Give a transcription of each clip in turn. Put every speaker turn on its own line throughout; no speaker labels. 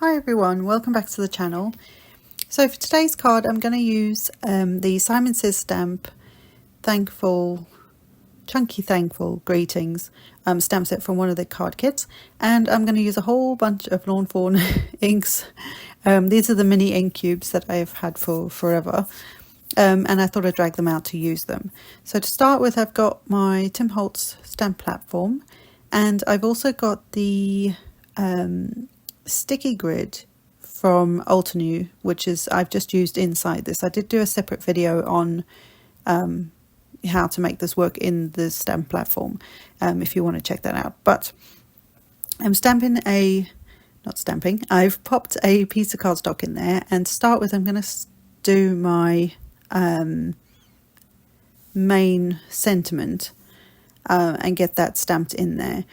Hi everyone, welcome back to the channel. So for today's card I'm going to use the Simon Says stamp Chunky Thankful Greetings stamp set from one of the card kits, and I'm going to use a whole bunch of Lawn Fawn inks. These are the mini ink cubes that I've had for forever, and I thought I'd drag them out to use them. So to start with, I've got my Tim Holtz stamp platform, and I've also got the sticky grid from Altenew, which is I've just used inside this. I did do a separate video on how to make this work in the stamp platform, if you want to check that out. But I'm I've popped a piece of cardstock in there, and to start with I'm going to do my main sentiment and get that stamped in there.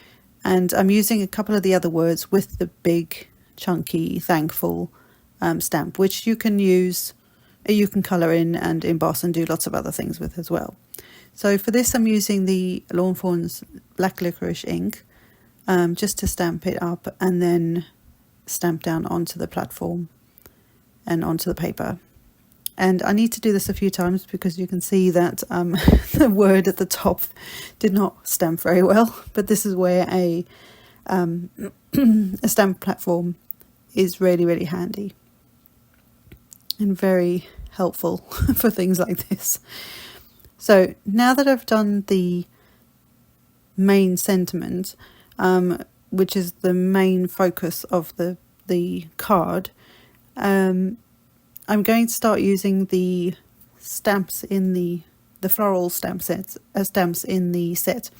And I'm using a couple of the other words with the big chunky thankful stamp, which you can use, you can colour in and emboss and do lots of other things with as well. So for this I'm using the Lawn Fawn's black licorice ink just to stamp it up and then stamp down onto the platform and onto the paper. And I need to do this a few times because you can see that the word at the top did not stamp very well, but this is where a stamp platform is really, really handy and very helpful for things like this. So now that I've done the main sentiment, which is the main focus of the card, I'm going to start using the stamps in the floral stamps in the set.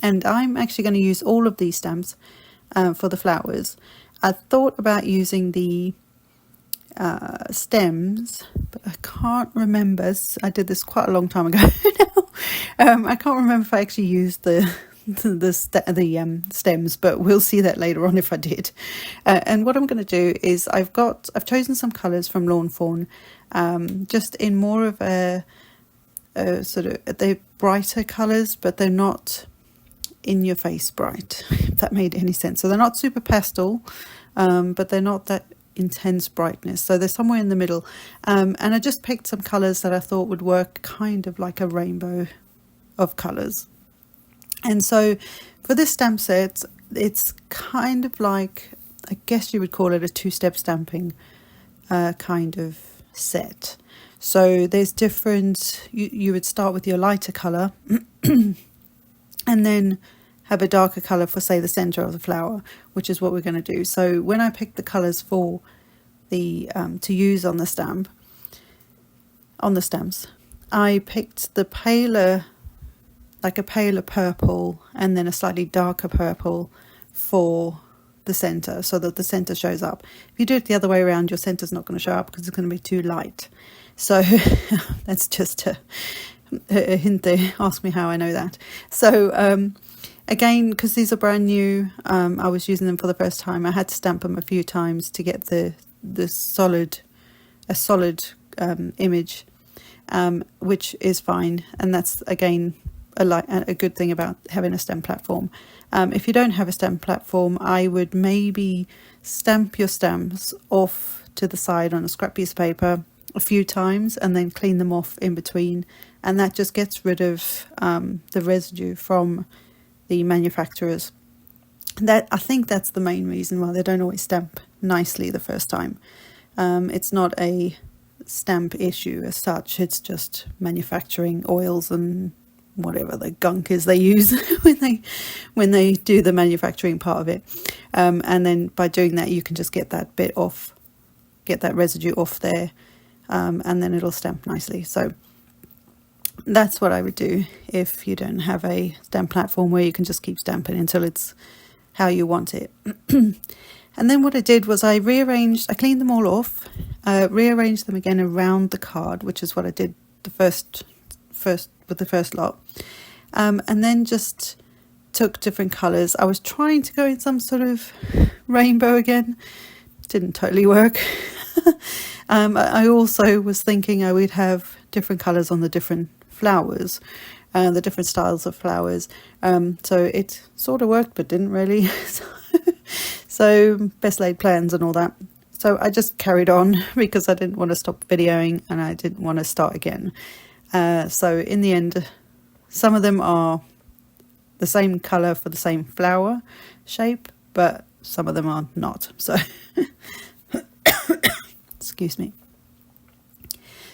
And I'm actually going to use all of these stamps for the flowers. I thought about using the stems, but I can't remember. I did this quite a long time ago now. I can't remember if I actually used the stems, but we'll see that later on if I did. And what I'm going to do is I've chosen some colours from Lawn Fawn, just in more of a sort of, they're brighter colours, but they're not in your face bright, if that made any sense. So they're not super pastel, but they're not that intense brightness, so they're somewhere in the middle. And I just picked some colours that I thought would work kind of like a rainbow of colours. And so for this stamp set, it's kind of like, I guess you would call it a two-step stamping kind of set. So there's different, you would start with your lighter colour and then have a darker colour for, say, the centre of the flower, which is what we're going to do. So when I picked the colours for the to use on the stamps, I picked the paler, like a paler purple and then a slightly darker purple for the centre, so that the centre shows up. If you do it the other way around, your centre's not going to show up because it's going to be too light. So that's just a hint there. Ask me how I know that. So again, because these are brand new, I was using them for the first time. I had to stamp them a few times to get a solid image, which is fine. And that's again a good thing about having a stamp platform. If you don't have a stamp platform, I would maybe stamp your stamps off to the side on a scrap piece of paper a few times and then clean them off in between, and that just gets rid of the residue from the manufacturers. That, I think that's the main reason why they don't always stamp nicely the first time. It's not a stamp issue as such, it's just manufacturing oils and whatever the gunk is they use when they do the manufacturing part of it, and then by doing that you can just get that bit off, get that residue off there, and then it'll stamp nicely. So that's what I would do if you don't have a stamp platform where you can just keep stamping until it's how you want it. And then what I did was I cleaned them all off, rearranged them again around the card, which is what I did the first with the first lot, and then just took different colours. I was trying to go in some sort of rainbow again, didn't totally work. I also was thinking I would have different colours on the different flowers, the different styles of flowers, so it sort of worked but didn't really. So best laid plans and all that. So I just carried on because I didn't want to stop videoing and I didn't want to start again. So in the end, some of them are the same colour for the same flower shape, but some of them are not. So excuse me.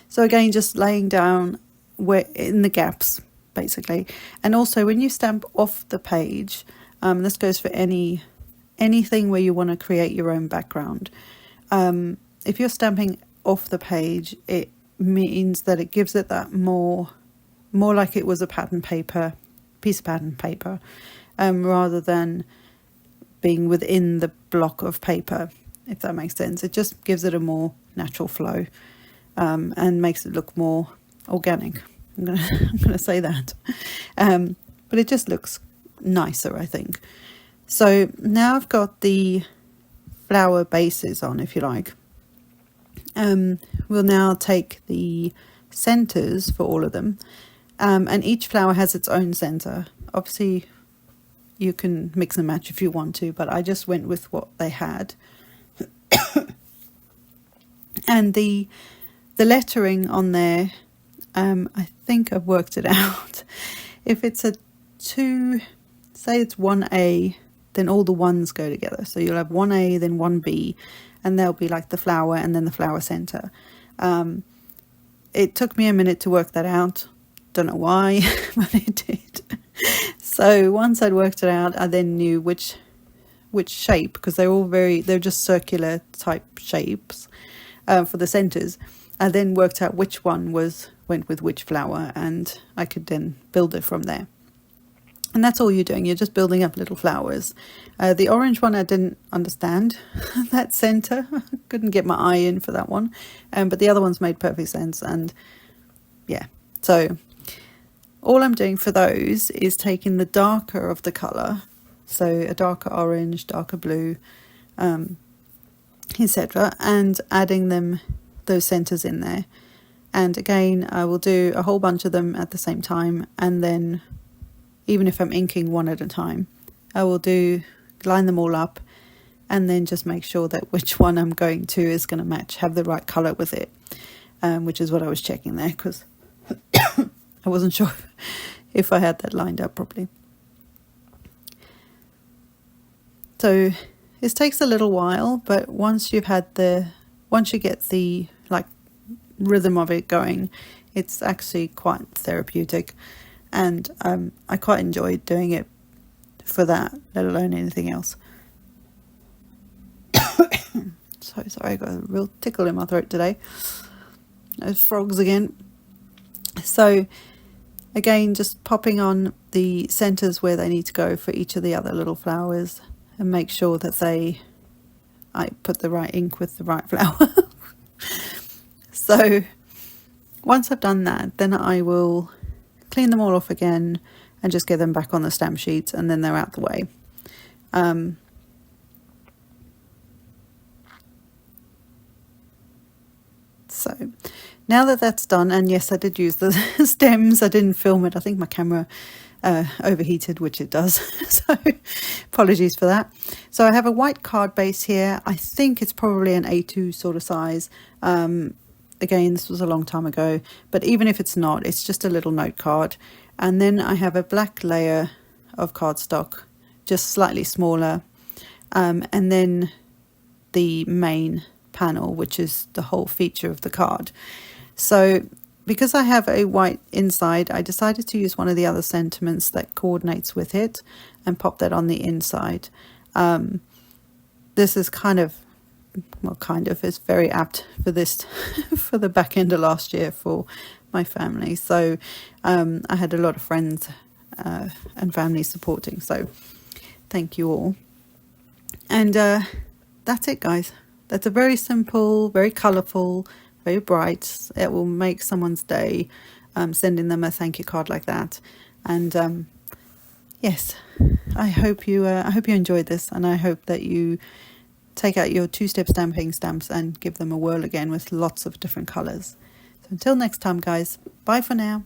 So again, just laying down where in the gaps, basically. And also when you stamp off the page, this goes for anything where you want to create your own background. If you're stamping off the page, it means that it gives it that more like it was a piece of pattern paper, rather than being within the block of paper, if that makes sense. It just gives it a more natural flow, and makes it look more organic. I'm gonna say that, but it just looks nicer, I think. So now I've got the flower bases on, if you like. We'll now take the centers for all of them, and each flower has its own center. Obviously you can mix and match if you want to, but I just went with what they had. And the lettering on there, I think I've worked it out. If it's a 2, say it's 1A, then all the ones go together. So you'll have 1A, then 1B, and they'll be like the flower and then the flower center. It took me a minute to work that out. Don't know why, but it did. So once I'd worked it out, I then knew which shape, because they're just circular type shapes for the centers. I then worked out which one went with which flower, and I could then build it from there. And that's all you're doing. You're just building up little flowers. The orange one, I didn't understand that center. I couldn't get my eye in for that one. But the other ones made perfect sense. And yeah, so all I'm doing for those is taking the darker of the color. So a darker orange, darker blue, etc. and adding those centers in there. And again, I will do a whole bunch of them at the same time, and then even if I'm inking one at a time, I will line them all up, and then just make sure that which one I'm going to is going to have the right color with it, which is what I was checking there, because I wasn't sure if I had that lined up properly. So this takes a little while, but once you get the rhythm of it going, it's actually quite therapeutic, and I quite enjoyed doing it for that, let alone anything else. So sorry, I got a real tickle in my throat today. Those frogs again. So again, just popping on the centers where they need to go for each of the other little flowers, and make sure that I put the right ink with the right flower. So once I've done that, then I will clean them all off again and just get them back on the stamp sheets, and then they're out the way. So now that that's done, and yes, I did use the stems. I didn't film it. I think my camera overheated, which it does. So apologies for that. So I have a white card base here. I think it's probably an A2 sort of size. Again, this was a long time ago, but even if it's not, it's just a little note card. And then I have a black layer of cardstock, just slightly smaller, and then the main panel, which is the whole feature of the card. So because I have a white inside, I decided to use one of the other sentiments that coordinates with it and pop that on the inside. This is it's very apt for this for the back end of last year for my family. So I had a lot of friends and family supporting, so thank you all. And that's it, guys. That's a very simple, very colourful, very bright. It will make someone's day, sending them a thank you card like that. And yes, I hope you enjoyed this, and I hope that you take out your two-step stamping stamps and give them a whirl again with lots of different colours. So until next time, guys, bye for now.